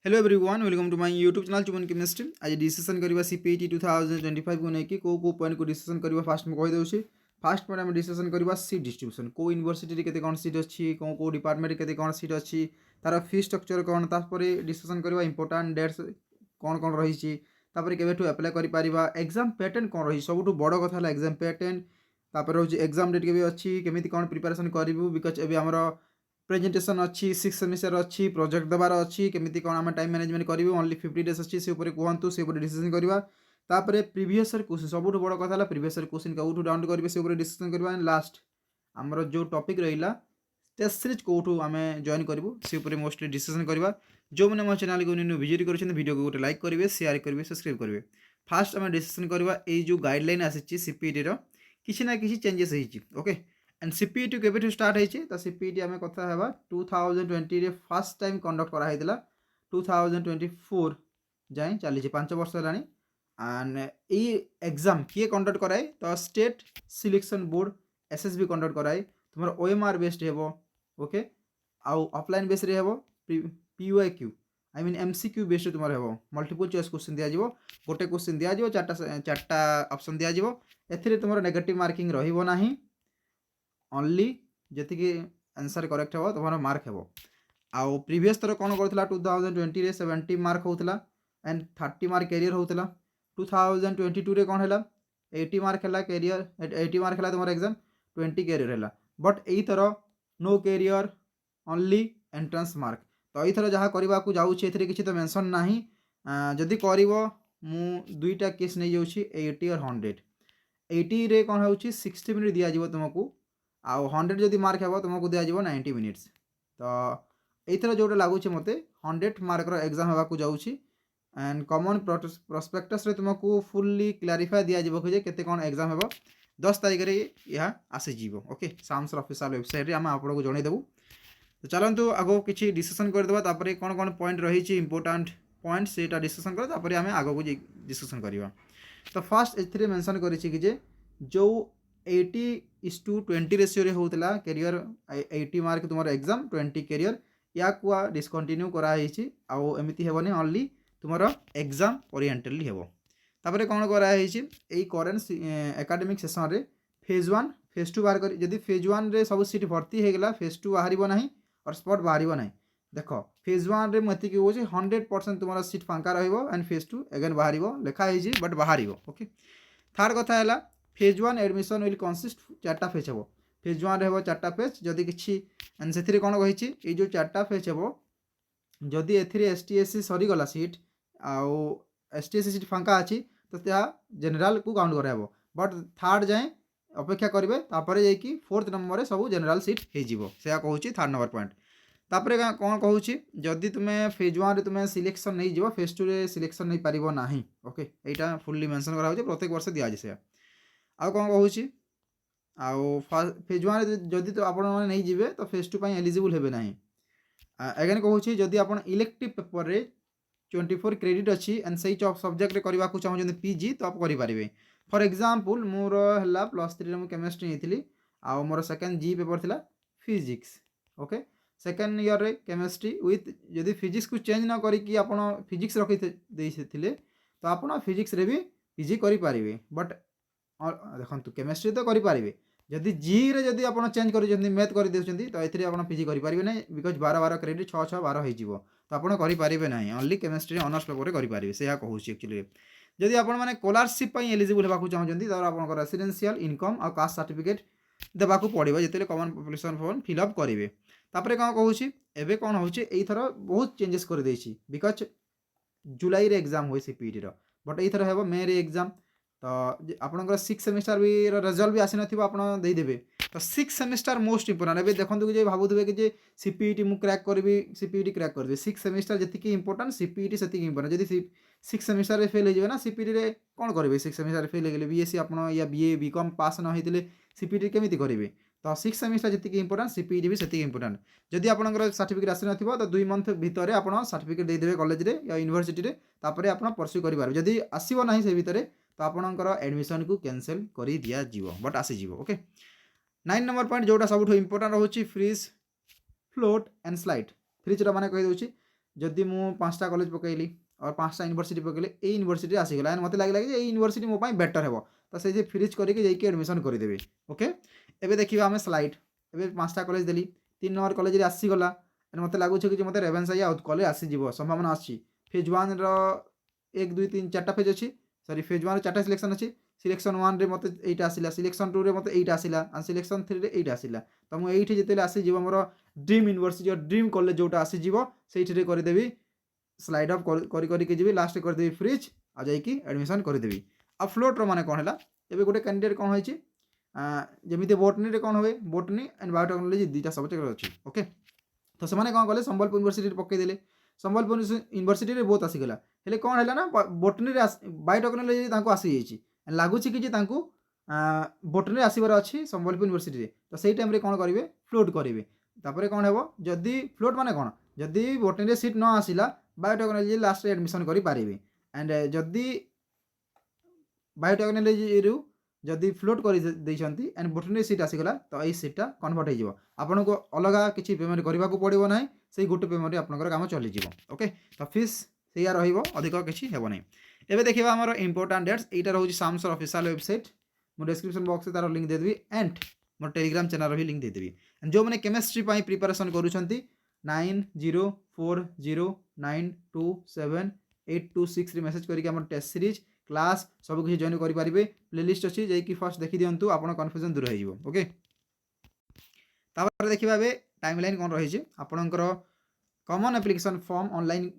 Hello everyone welcome to my YouTube channel Chuman chemistry आज discussion करबा CPT 2025 को नेकी को पॉइंट को डिस्कशन करबा फास्ट में कहि दउछि फास्ट पॉइंट हम डिस्कशन करबा सीट डिस्ट्रीब्यूशन को यूनिवर्सिटी रे केते कोन सीट अछि को डिपार्टमेंट रे केते कोन सीट अछि तार फी स्ट्रक्चर कोन तापर डिस्कशन करबा इंपोर्टेंट डेट्स कोन कोन रही छि तापर केबेठु अप्लाई करि परिबा एग्जाम पैटर्न कोन रही सबटु बड़ कथा हला एग्जाम पैटर्न तापर होछि एग्जाम डेट केबे अछि केमिति कोन प्रिपरेशन करिवु बिकॉज़ एबे हमरो प्रेजेंटेशन अच्छी 6 सेमिस्टर अच्छी प्रोजेक्ट देवार अच्छी केमिति कौन आम टाइम मैनेजमेंट करूँ ओनली 50 डेज अच्छी से कहतु से डिस्कसन करवा तापर प्रीवियस क्वेश्चन सब बड़ कथा प्रीवियस क्वेश्चन कौटू डाउनलोड करेंगे से डिस्कसन करवा लास्ट आमर जो टॉपिक रहा टेस्ट सीरीज कौटू आम जॉइन करूँ से मोस्टली डिस्कसन करवा जो मैंने मो चैनल को विजिट कर वीडियो को गोटे लाइक करेंगे शेयर करेंगे सब्सक्राइब करेंगे फास्ट आम डिस्कसन करवा जो गाइडलाइन आसी सीपीटी किसी ना कि चेंजेस ओके एंड सीपीटी केबेठु स्टार्ट होइछि तो सीपीटी आमे कथा हेबा 2020 रे फर्स्ट टाइम कंडक्ट करा हैतिला 2024 जाय चली 5 वर्ष हेलानी एंड ई एग्जाम किए कंडक्ट कराए तो state selection board SSB conduct कराए तुमर ओएमआर बेस्ड हेबो ओके आउ ऑफलाइन बेस रे हेबो पीओक्यू आई मीन एमसीक्यू बेस्ड तुमर हेबो मल्टीपल चॉइस क्वेश्चन दिया जिवो गोटे क्वेश्चन दिया जिवो चारटा ऑप्शन दिया जिवो एथिरे तुमर नेगेटिव मार्किंग रहिबो नाही ओनली जी आंसर करेक्ट हे तुम मार्क हे आउ प्रीवियस थर कौन कर 2020 रे 70 मार्क होता एंड 30 मार्क कैरियर होता 2022 रे कौन है 80 मार्क है कैरियर 80 मार्क है तुम एग्जाम 20 कैरियर है बट यही there no career only entrance mark तो यही थर जहाँ करने को जाऊँगी किसी तो मेंशन ना जदि कर दुईटा केस नहीं जाऊँगी 80 और 100 80 रे कौन हो 60 मिनट दिज्व तुमको आउ 100 जदि मार्क हे तुमको दिज्व 90 मिनिट्स तो यही जोटा लगुच मत 100 मार्क एग्जाम होगा जाऊँगी एंड कॉमन प्रोस्पेक्टस रे तुमको फुल्ली क्लारिफाई दिज्व कि केते कौन एग्जाम हे 10 तारिख रे यह आसीज ओके साम्सर ऑफिशियल वेबसाइट रे आम आपको जनईदेवु तो चलतु आगो किसी डिस्कसन करदे कौन कौन पॉइंट रही इंपोर्टेंट पॉइंट से डिस्कसन कर आम आग को डिस्कसन करवा तो फास्ट ए मेंशन करी जो 80:20 रेशियो होता कैरियर 80 मार्क तुम एग्जाम 20 कैरियर या डिस्कंटिन्यू कराई आमती हेनी ओनली तुम एग्जाम ओरिएंटेडली हेबो तापर कौन कराई करेन्ट एकेडमिक सेसन रे फेज 1 फेज 2 बाहर कर जदि फेज 1 रे सब सीट भर्ती होगा फेज 2 बाहर ना और स्पॉट बाहर ना देख फेज 1 रे मुझे कहे 100% तुम सीट फांका रही फेज 2 एगेन बाहर लिखाई बट बाहर ओके थर्ड कथा है फेज 1 एडमिशन विल कंसिस्ट 4टा फेज हे फेज 1 रे 4टा फेज जदि किसी से कौन कही जो 4टा फेज हे जदि एसटीएससी सरीगला सीट आउ एसटीएससी सीट फांका अच्छी तो जेनेल को काउंट कराब बट थर्ड जाए अपेक्षा करेंगे तापर जाकि 4th नंबर सब जेनेल सीट हो कहूँ 3rd नंबर पॉइंट तापर कौन कहूँ जदि तुम्हें फेज 1 रे तुम्हें सिलेक्शन नहीं जीव फेज 2 रे सिलेक्शन नहीं पार ना ओके यहाँ फुल्ली मेंशन करा प्रत्येक वर्ष दिजाए से आउ कौन कहूँ आउ फेज 1 जदि तो आप नहीं जीवे तो फेज 2 एलिजिबल हेबे ना एगेन कहूँ जदि आप इलेक्टिव पेपर रे 24 क्रेडिट अच्छी एंड से सब्जेक्ट करने को चाहूँ पीजी तो आप करेंगे फॉर एग्जांपल मोर है +3 रे केमिस्ट्री नहीं आउ मोर सेकेंड जी पेपर थिला फिजिक्स ओके सेकेंड ईयर रे केमिस्ट्री विथ जदि फिजिक्स को चेंज न करी आप फिजिक्स रखी तो आप फिजिक्स रे भी पीजी करेंगे बट देखो केमिस्ट्री तो करेंगे जदि जी रे जदि आप चेंज कर मैथ कर देते तो ये आप पीजी करेंगे ना बिकज 12 क्रेडिट 6 12 हो तो आप करेंगे ना ओनली केमिस्ट्री ऑनर्स पेपर करेंगे से कहूँ एक्चुअली जदि आप स्कॉलरशिप एलिजिबल होगा चाहते तो आप रेसिडेंशियल इनकम और कास्ट सर्टिफिकेट देवा पड़ो जिते कॉमन पॉपुलेशन फॉर्म फिलअप करेंगे तापर कौन कहूँ एवं कौन हो थर बहुत चेंजेस कर बिकज जुलाई रे एग्जाम हुए सीपीटी बट ये थर हे मे रे एग्जाम तो आपंकर 6 सेमिस्टर भी रिजल्ट भी आसी नथिबो आपन देदेवे तो 6 सेमिस्टर मोस्ट इंपोर्टेंट एबे देखंतु जे भाबुथबे कि जे सीपीटी मु क्रैक करबी सीपीटी क्रैक करबी 6 सेमिस्टर जति इंपोर्टेंट सीपीटी सेति इंपोर्टेंट जदि 6 सेमिस्टर रे फेल हो ना सीपीटी रे कोन करबे 6 सेमिस्टर रे फेल गेले बीएससी आपन या बीए बीकॉम पास न होइतिले सीपीटी केमिति करबे तो 6 सेमिस्टर जति इंपोर्टेंट सीपीटी भी सेति इंपोर्टेंट जदि आपनकर सर्टिफिकेट आसी नथिबो तो 2 मंथ भितर आपन सर्टिफिकेट दे देबे कॉलेज रे या यूनिवर्सिटी रे तापर आपन परस्यू करि पारबे जदि आसीबो नाही से भितर तो आपणकर एडमिशन को कैंसिल कर दिज्व बट आसीज ओके 9 नंबर पॉइंट जोटा सब इंपोर्टेंट रोचे freeze float and slide freeze माने कही दूसरी जदि मु 5टा कॉलेज पकेइली और 5टा यूनिवर्सिटी पकेइली ए यूनिवर्सिटी आसीगला एंड मते लागला कि ए यूनिवर्सिटी मो पई बेटर हेबो तो से जे फ्रीज करके जाइके एडमिशन करदेबी ओके। एबे देखिबा आमे स्लाइड एबे 5टा कॉलेज देली 3 नंबर कॉलेज रे आसीगला एंड मते लागुछ कि मते रेवेन्सा या उत्कल आसी जीवो संभावना आछि। फेज 1 रो 1 2 3 4टा फेज अछि सॉरी फेज 1 रे 4टा सिलेक्शन अछि सिलेक्शन 1 रे मते 8 आसिला सिलेक्शन 2 रे मते 8 आसिला एंड सिलेक्शन 3 रे 8 आसिला तो मु एठी जेतेले आसी जीवो मोर ड्रीम यूनिवर्सिटी और ड्रीम कॉलेज जोटा आसी जीवो सेठी रे कर देबी स्लाइड अप करी करी के जीबी लास्ट कर देबी फ्रीज आ जाई कि एडमिशन कर देबी। आ फ्लोट रो माने कोन हला एबे गोटे कैंडिडेट कोन होइछि जेमिति बोटनी रे कोन होवे बोटनी एंड बायोटेक्नोलॉजी दुईटा सब्जेक्ट अछि ओके। तो से माने कोन कले संबलपुर यूनिवर्सिटी रे पक्के देले संबलपुर यूनिवर्सिटी रे बहुत आसी गला हेले कोन हला ना बोटनी रे बायोटेक्नोलॉजी तांको आसी जाइछि लागुछि कि जे तांको बोटनी रे आसीबार अछि संबलपुर यूनिवर्सिटी रे तो सेही टाइम रे कोन करिवे फ्लोट करिवे तापरे कोन हेबो जदी फ्लोट माने कोन जदी बोटनी रे सीट न आसिला बायोटेक्नोलॉजी लास्ट रे एडमिशन करि पारिबे एंड जदी बायोटेक्नोलॉजी रु जदि फ्लोट कर एंड बोटनी सीट आसीगला तो यही सीटा कन्वर्ट हो आपन को अलग किसी पेमेंट करने को पड़ो ना से गोटे पेमेंट आपंकर काम चलीज ओके। तो फीस से अधिक किसी हेब ना। एवं देखा आम इंपोर्टाट डेट्स यहाँ रोज सामसर ऑफिशियल वेबसाइट मो डिस्क्रिप्शन बॉक्स तार लिंक देदेवी एंड मोर टेलीग्राम चैनल भी लिंक देदेवी एंड जो मैंने केमिस्ट्री प्रिपरेशन करुँच 90400927826826 मेसेज करके टेस्ट सीरीज क्लास सब किसी जॉइन करेंगे प्लेलिस्ट अच्छी जाकि फर्स्ट देखी दिंतु आप कन्फ्यूजन दूर हो ओके। तापर देखिए ए टाइमलाइन कौन रही आपणकर common application form online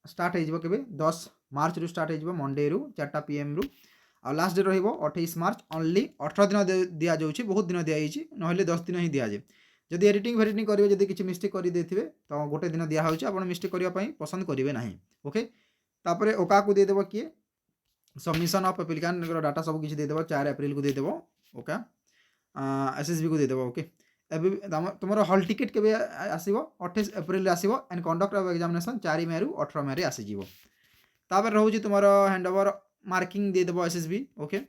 start हो 10 मार्च रु स्टार्ट हो मंडे रु 4टा PM रु आ लास्ट डेट रही 28 मार्च ओनली 18 दिन दि जाऊँगी बहुत दिन दिखाई ना 10 दिन ही दिजाए जदि एडिटिंग फेडिटिंग करेंगे जब किसी मिस्टेक करदे तो गोटे दिन दिखाई आप मिस्टेक करने पसंद करेंगे ना ओके। तापर ओका को देदेव किए सबमिशन ऑफ एप्लिकेंट डाटा सब किसी देदेव 4 एप्रिल को देदेव ओके SSB को देदेव ओके। तुम हल टिकेट के आसो 28 एप्रिल आसो एंड कंडक्ट ऑफ एग्जामिनेशन 4 मे रु 18 मे आसीज। तापर रोचे तुम हैंडओवर मार्किंग देदेव SSB ओके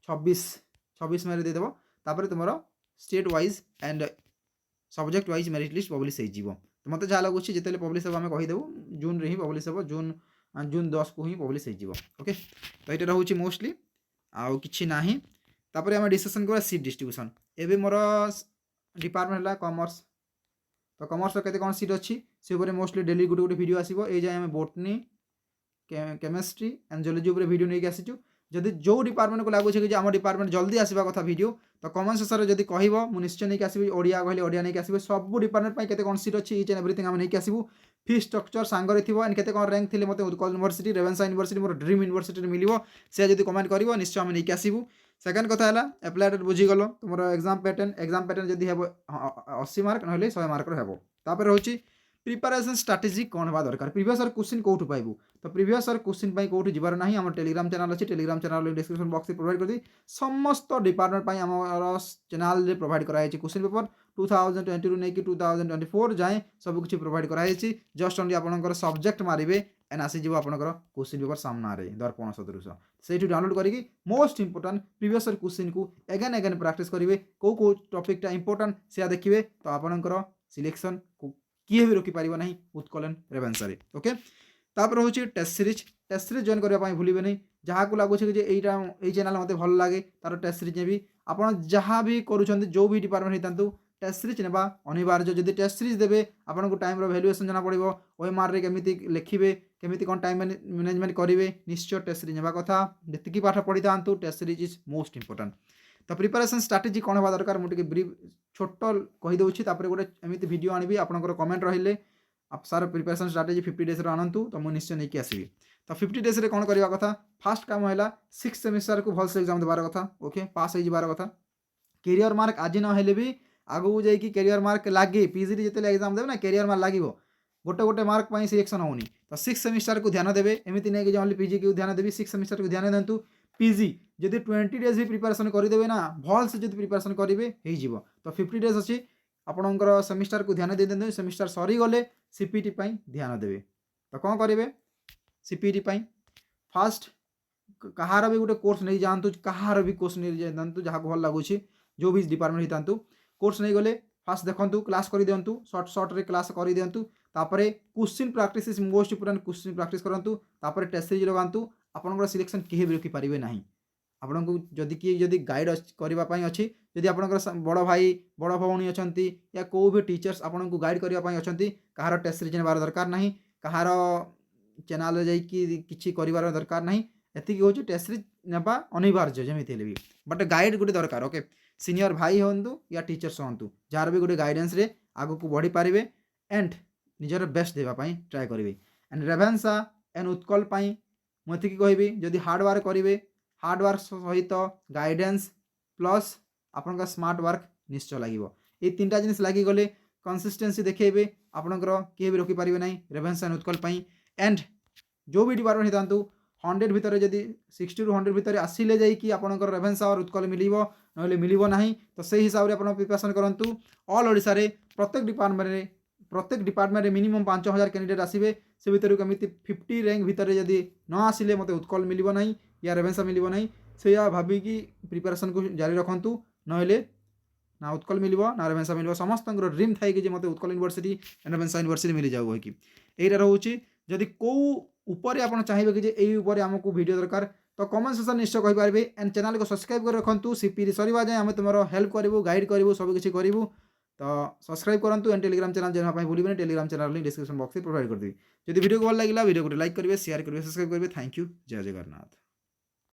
26 मे देदेव तापर तुम state wise and subject wise merit list publish हो मत जहाँ लगुच जिते पब्लिश हम कहीदेव जून रे ही पब्लिश हो जून 10 को ही पब्लिश हो ओके। तो ये रोचे मोस्टली आउ कि ना तापर आम डिस्कसन करा सीट डिस्ट्रीब्यूशन एवं मोर डिपार्टमेंट है कॉमर्स तो कॉमर्स केते कौन सीट अच्छी से मोस्टली डेली गोटे गोटे वीडियो आसो ये जाए बोटनी केमिस्ट्री एंड जियोलॉजी उपर वीडियो नहीं आसीचु जदि जो डिपार्टमेंट को लगुच कि आम डिपार्टमेंट जल्दी आसवा कथा वीडियो तो कमेंट सेक्शन में जब कह निश्चय नहीं आसबि ओडिया कहले ओडिया नहीं आसबि सब डिपार्टमेंट केते कौन सीट अच्छी इच एंड एवरीथिंग आम नहीं आसबु फी स्ट्रक्चर सांगरे थी एंड केते कौन रैंक थी मत उत्कल यूनिवर्सिटी रेवेन्सा यूनिवर्सिटी मोर ड्रीम यूनिवर्सिटी मिलो से जब कमेंट कर निश्चय आम नहीं आसबु। सेकेंड कथा है एप्लाइड बुझीगल तुम एग्जाम पैटर्न जदि हे 80 मार्क ना 100 मार्क हेब। तापर रोचे प्रिपरेशन स्ट्राटेजी कौन हवा दरकार प्रीवियस ईयर क्वेश्चन कौटू पाइबू तो प्रीवियस ईयर क्वेश्चन कौटू जीवार ना आम टेलीग्राम चैनल अच्छी टेलीग्राम चैनल डिस्क्रिप्शन बॉक्स में प्रोवाइड कर समस्त डिपार्टमेंट आम चैनल प्रोवाइड कराई क्वेश्चन पेपर 2020 रू नहीं 2024 जाए सब किसी प्रोवाइड कराई जस्ट ओनली आपंकर सब्जेक्ट मारे एंड आसीज आपंकर क्वेश्चन पेपर सामने दर्पण सदृश से डाउनलोड करके most important previous year question को एगेन एगेन प्रैक्टिस करेंगे कौ टॉपिकटा इंपोर्टाट से देखिए तो आपंकर सिलेक्शन किए भी रोकीपर ना उत्कल एंड रेवेन्सा ओके। तापर हूँ टेस्ट सीरीज जॉइन करने भूलें नहीं जहाँ को लगुच ये चैनल मत भल लगे तार टेस्ट सीरीज भी आप जहाँ भी करुँच जो भी डिपार्टमेंट होता टेस्ट सीरीज नेबा अनिवार्य जब टेस्ट सीरीज देवे आपको टाइम वैल्यूएसन जना पड़ो OMR केमी लिखे केमी कौन टाइम मैनेजमेंट करेंगे निश्चय टेस्ट सीरीज नेबा कथा जी पाठ पढ़ी था test series is most important. तो प्रिपरेशन स्ट्राटेजी कौन हवा दरकार मुझे ब्रीफ छोट कहीदे गोटे एमती वीडियो आनी आपंकर कमेंट रही आप सार प्रिपरेशन स्ट्राटेजी 50 डेज आनतु तो मुझे निश्चय नहीं आसबि। तो 50 डेज रे कौन करवा कथा फास्ट काम है 6 सेमिस्टर को भलसे एग्जाम देवार कथा ओके पास हो जाबार कथा कैरियर मार्क आज ना हेले भी आगू जाकि कैरियर मार्क लगे पीजी जिते एग्जाम देवे ना कैरियर मार्क लगे गोटे गोटे मार्क पर सिलेक्शन होनी तो 6 सेमिस्टर को ध्यान देवे एमती नहीं कि ओनली पीजी को ध्यान देवी 6 सेमिस्टर को ध्यान दिंतु पीजी जदि 20 डेज भी प्रिपरेशन करदेवे ना भल से जब प्रिपरेशन करेंगे हो तो 50 डेज अच्छी आपणकर सेमिस्टर को ध्यान दे दिखाते सेमिस्टर सरीगले सीपीटी ध्यान देवे तो कौन करेंगे सीपीटी फास्ट कहार भी गोटे कोर्स नहीं जातु कहार भी कोर्स नहीं जातु जहाँ भल लगुच जो भी डिपार्टमेंट होता कोर्स नहीं गले फास्ट देखु क्लास कर दिंतु सर्ट रे क्लास कर दिंतु तापरे question practice is most important question practice करंतु तापरे टेस्ट सीरीज लगांतु आपनकर सिलेक्शन केहे भी रखि पारिबे नाही आपन को जदि किए जदि गाइड करबा पई अछि जदि आपनकर बड़ भाई बड़ भौणी अछंती या को भी टीचर्स आपन को गाइड करबा पई अछंती कहार टेस्ट सीरीज नेबार दरकार नाही कहार चैनल रे जाई कि किछि करिवार दरकार नाही एतिकी होची टेस्ट सीरीज नेबा अनिवार्य जेमिति हेले भी बट गाइड गुटे दरकार ओके सीनियर भाई हंतु या टीचर्स हंतु जार भी गोटे गाइडेंस रे आगु को बढ़ी पारिबे एंड निजर बेस्ट देबा पई ट्राई करिवे एंड रेभेन्सा एंड उत्कल पई मति की कहबी जदि हार्ड वर्क करिवे हार्ड वर्क सहित गाइडेंस प्लस आपनका स्मार्ट वर्क निश्चय लागिवो ए तीनटा जिनिस लागी गले कंसिस्टेंसी देखेबे आपनकर के भी रोकी पारिबे नाही रेभेन्सा एंड उत्कल पई एंड जो भी डिपार्टमेंट हितांतु 100 भितर जदि 60 टू 100 भितर आसिले जाई कि आपनकर रेभेन्सा और उत्कल मिलिवो नहले मिलिवो नाही तो सेही हिसाब रे आपन प्रिपरेशन करंतु ऑल ओडिसा रे प्रत्येक डिपार्टमेंट रे मिनिमम 5000 कैंडिडेट आसीबे से भितर केमिति 50 रैंक भितर जदि न आसिले मते उत्कल मिलिवो नाही या रेभेन्सा मिलिवो नाही सेया भाबी कि प्रिपरेशन को जारी रखंतु नहले ना उत्कल मिलिवो ना रेभेन्सा मिलिवो समस्तंकर ड्रीम थाई कि जे मते Utkal university and Ravenshaw university मिली जाऊ होई कि एइरा रहउची जदि को ऊपर आपण चाहिए कि जे एई ऊपर हमको वीडियो दरकार तो कमेंट सेक्शन निश्चय कहि पारबे एंड चैनल को सब्सक्राइब कर रखंतु सीपी सरीवा जाय हम तुमरो हेल्प करबो गाइड करबो सब किछि करबो तो सब्सक्राइब करंतु एंड टेलीग्राम चैनल जेना पई भूलिबे Telegram channel link description box में प्रोवाइड कर देबी जदि वीडियो को भल लागिला वीडियो को लाइक करिवे शेयर करिवे सब्सक्राइब करिवे थैंक यू जय जगन्नाथ।